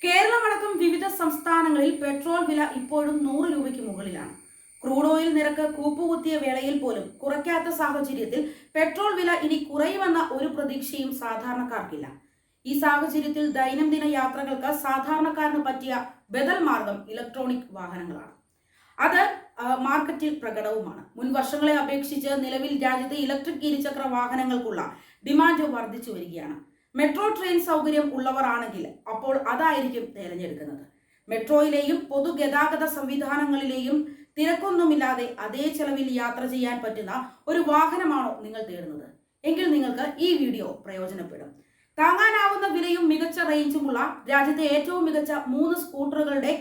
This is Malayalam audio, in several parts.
കേരളമടക്കം വിവിധ സംസ്ഥാനങ്ങളിൽ പെട്രോൾ വില ഇപ്പോഴും 100 രൂപയ്ക്ക് മുകളിലാണ്. ക്രൂഡ് ഓയിൽ നിരക്ക് കൂപ്പുകുത്തിയ വേളയിൽ പോലും കുറയ്ക്കാത്ത സാഹചര്യത്തിൽ പെട്രോൾ വില ഇനി കുറയുമെന്ന ഒരു പ്രതീക്ഷയും സാധാരണക്കാർക്കില്ല. ഈ സാഹചര്യത്തിൽ ദൈനംദിന യാത്രകൾക്ക് സാധാരണക്കാരന് പറ്റിയ ബദൽ മാർഗം ഇലക്ട്രോണിക് വാഹനങ്ങളാണ്. അത് മാർക്കറ്റിൽ പ്രകടവുമാണ്. മുൻ വർഷങ്ങളെ അപേക്ഷിച്ച് നിലവിൽ രാജ്യത്തെ ഇലക്ട്രിക് ഇരുചക്ര വാഹനങ്ങൾക്കുള്ള ഡിമാൻഡ് വർദ്ധിച്ചു വരികയാണ്. മെട്രോ ട്രെയിൻ സൗകര്യം ഉള്ളവർ ആണെങ്കിൽ അപ്പോൾ അതായിരിക്കും തിരഞ്ഞെടുക്കുന്നത്. മെട്രോയിലെയും പൊതുഗതാഗത സംവിധാനങ്ങളിലെയും തിരക്കൊന്നുമില്ലാതെ അതേ ചെലവിൽ യാത്ര ചെയ്യാൻ പറ്റുന്ന ഒരു വാഹനമാണോ നിങ്ങൾ തേടുന്നത്? എങ്കിൽ നിങ്ങൾക്ക് ഈ വീഡിയോ പ്രയോജനപ്പെടും. താങ്ങാനാവുന്ന വിലയും മികച്ച റേഞ്ചുമുള്ള രാജ്യത്തെ ഏറ്റവും മികച്ച 3 സ്കൂട്ടറുകളുടെ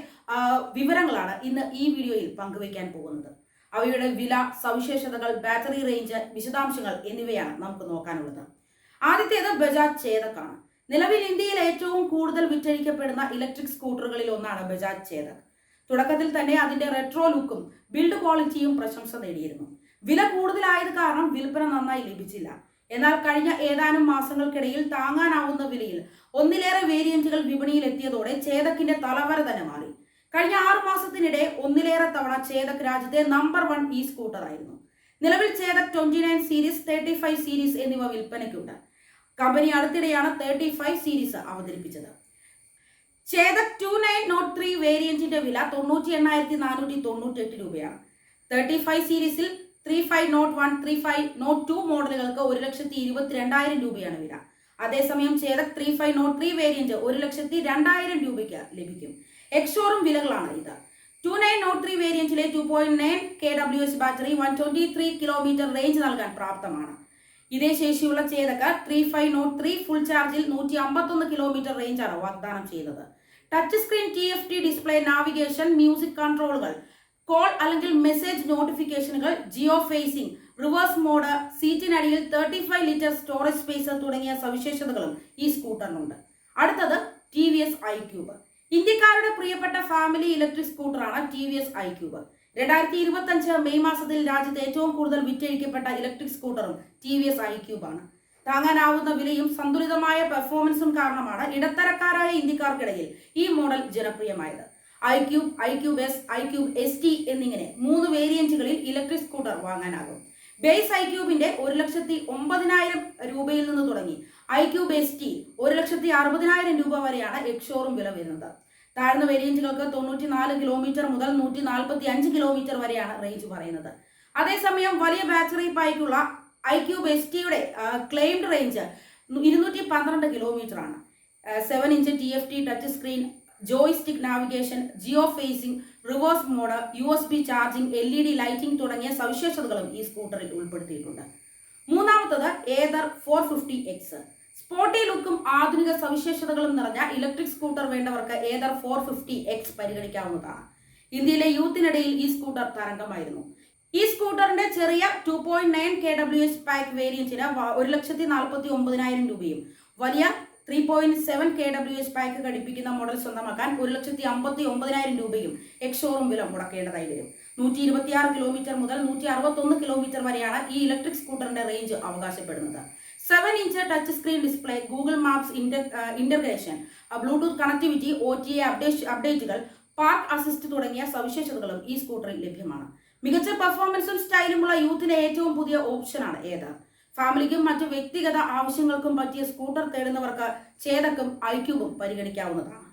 വിവരങ്ങളാണ് ഇന്ന് ഈ വീഡിയോയിൽ പങ്കുവയ്ക്കാൻ പോകുന്നത്. അവയുടെ വില, സവിശേഷതകൾ, ബാറ്ററി റേഞ്ച്, വിശദാംശങ്ങൾ എന്നിവയാണ് നമുക്ക് നോക്കാനുള്ളത്. ആദ്യത്തേത് ബജാജ് ചേതക് ആണ്. നിലവിൽ ഇന്ത്യയിൽ ഏറ്റവും കൂടുതൽ വിറ്റഴിക്കപ്പെടുന്ന ഇലക്ട്രിക് സ്കൂട്ടറുകളിൽ ഒന്നാണ് ബജാജ് ചേതക്. തുടക്കത്തിൽ തന്നെ അതിന്റെ റെട്രോ ലുക്കും ബിൽഡ് ക്വാളിറ്റിയും പ്രശംസ നേടിയിരുന്നു. വില കൂടുതലായത് കാരണം വിൽപ്പന നന്നായി ലഭിച്ചില്ല. എന്നാൽ കഴിഞ്ഞ ഏതാനും മാസങ്ങൾക്കിടയിൽ താങ്ങാനാവുന്ന വിലയിൽ ഒന്നിലേറെ വേരിയന്റുകൾ വിപണിയിൽ എത്തിയതോടെ ചേതക്കിന്റെ തലവര തന്നെ മാറി. കഴിഞ്ഞ 6 മാസത്തിനിടെ ഒന്നിലേറെ തവണ ചേതക് രാജ്യത്തെ നമ്പർ 1 ഈ സ്കൂട്ടർ ആയിരുന്നു. നിലവിൽ ചേതക് 29 സീരീസ്, 35 സീരീസ് എന്നിവ വിൽപ്പനയ്ക്കുണ്ട്. കമ്പനി അടുത്തിടെയാണ് 35 സീരീസ് അവതരിപ്പിച്ചത്. ചേതക് 29 നോട്ട് 3 വേരിയന്റിന്റെ വില 98,498 രൂപയാണ്. 35 സീരീസിൽ 35 നോട്ട് 1, 35 നോട്ട് 2 മോഡലുകൾക്ക് 1,22,000 രൂപയാണ് വില. അതേസമയം ചേതക് 35 നോട്ട് 3 വേരിയന്റ് 1,02,000 രൂപയ്ക്ക് ലഭിക്കും. എക്സ്ഷോറും വിലകളാണ് ഇത്. 29 നോട്ട് 3 വേരിയന്റിലെ 2.9 kWh ബാറ്ററി 123 കിലോമീറ്റർ റേഞ്ച് നൽകാൻ പ്രാപ്തമാണ്. ഇതേ ശേഷിയുള്ള ചേതക് 35 നോട്ട് 3 ഫുൾ ചാർജിൽ 151 കിലോമീറ്റർ റേഞ്ചാണ് വാഗ്ദാനം ചെയ്യുന്നത്. Touch screen TFT display, navigation, music കൺട്രോളുകൾ, കോൾ അല്ലെങ്കിൽ മെസ്സേജ് നോട്ടിഫിക്കേഷനുകൾ, ജിയോ ഫേസിംഗ്, റിവേഴ്സ് മോഡ്, സീറ്റിനടിയിൽ 35 ലിറ്റർ സ്റ്റോറേജ് സ്പേസ് തുടങ്ങിയ സവിശേഷതകളും ഈ സ്കൂട്ടറിനുണ്ട്. അടുത്തത് TVS iQube. ഇന്ത്യക്കാരുടെ പ്രിയപ്പെട്ട ഫാമിലി ഇലക്ട്രിക് സ്കൂട്ടറാണ് TVS iQube. 2025 മെയ് മാസത്തിൽ രാജ്യത്ത് ഏറ്റവും കൂടുതൽ വിറ്റഴിക്കപ്പെട്ട ഇലക്ട്രിക് സ്കൂട്ടറും TVS iQube ആണ്. താങ്ങാനാവുന്ന വിലയും സന്തുലിതമായ പെർഫോമൻസും കാരണമാണ് ഇടത്തരക്കാരായ ഇന്ത്യക്കാർക്കിടയിൽ ഈ മോഡൽ ജനപ്രിയമായത്. iQube, iQube S, iQube ST എന്നിങ്ങനെ 3 വേരിയന്റുകളിൽ ഇലക്ട്രിക് സ്കൂട്ടർ വാങ്ങാനാകും. ബേസ് iQubeന്റെ 1,09,000 രൂപയിൽ നിന്ന് തുടങ്ങി iQube ST 1,60,000 രൂപ വരെയാണ് എക്സ്ഷോറും വില വരുന്നത്. താഴ്ന്ന വേരിയന്റുകൾക്ക് 94 കിലോമീറ്റർ മുതൽ 145 കിലോമീറ്റർ വരെയാണ് റേഞ്ച് പറയുന്നത്. അതേസമയം വലിയ ബാറ്ററി പായ്ക്കുള്ള iQube STയുടെ ക്ലെയിംഡ് റേഞ്ച് 212 കിലോമീറ്റർ ആണ്. 7 inch TFT touch screen, joystick navigation, geo fencing, reverse mode, USB charging, LED lighting തുടങ്ങിയ സവിശേഷതകളും ഈ സ്കൂട്ടറിൽ ഉൾപ്പെടുത്തിയിട്ടുണ്ട്. മൂന്നാമത്തത് ഏതർ 450X. സ്പോർട്ടി ലുക്കും ആധുനിക സവിശേഷതകളും നിറഞ്ഞ ഇലക്ട്രിക് സ്കൂട്ടർ വേണ്ടവർക്ക് ഏതർ 450X പരിഗണിക്കാവുന്നതാണ്. ഇന്ത്യയിലെ യൂത്തിനിടയിൽ ഈ സ്കൂട്ടർ തരംഗമായിരുന്നു. ഈ സ്കൂട്ടറിന്റെ ചെറിയ 2.9 kWh പാക്ക് വേരിയന്റിന് 1,49,000 രൂപയും വലിയ 3.7 kWh പാക്ക് ഘടിപ്പിക്കുന്ന മോഡൽ സ്വന്തമാക്കാൻ 1,59,000 രൂപയും എക്സ്ഷോറും വില മുടക്കേണ്ടതായി വരും. 126 കിലോമീറ്റർ മുതൽ 161 കിലോമീറ്റർ വരെയാണ് ഈ ഇലക്ട്രിക് സ്കൂട്ടറിന്റെ റേഞ്ച് അവകാശപ്പെടുന്നത്. 7 inch touch screen display, Google maps integration, Bluetooth connectivity, OTA അപ്ഡേറ്റുകൾ, പാർക്ക് അസിസ്റ്റ് തുടങ്ങിയ സവിശേഷതകളും ഈ സ്കൂട്ടറിൽ ലഭ്യമാണ്. മികച്ച പെർഫോമൻസും സ്റ്റൈലുമുള്ള യൂത്തിന്റെ ഏറ്റവും പുതിയ ഓപ്ഷനാണ് ഏതർ. ഫാമിലിക്കും മറ്റു വ്യക്തിഗത ആവശ്യങ്ങൾക്കും പറ്റിയ സ്കൂട്ടർ തേടുന്നവർക്ക് ചേതക്കും iQubeും പരിഗണിക്കാവുന്നതാണ്.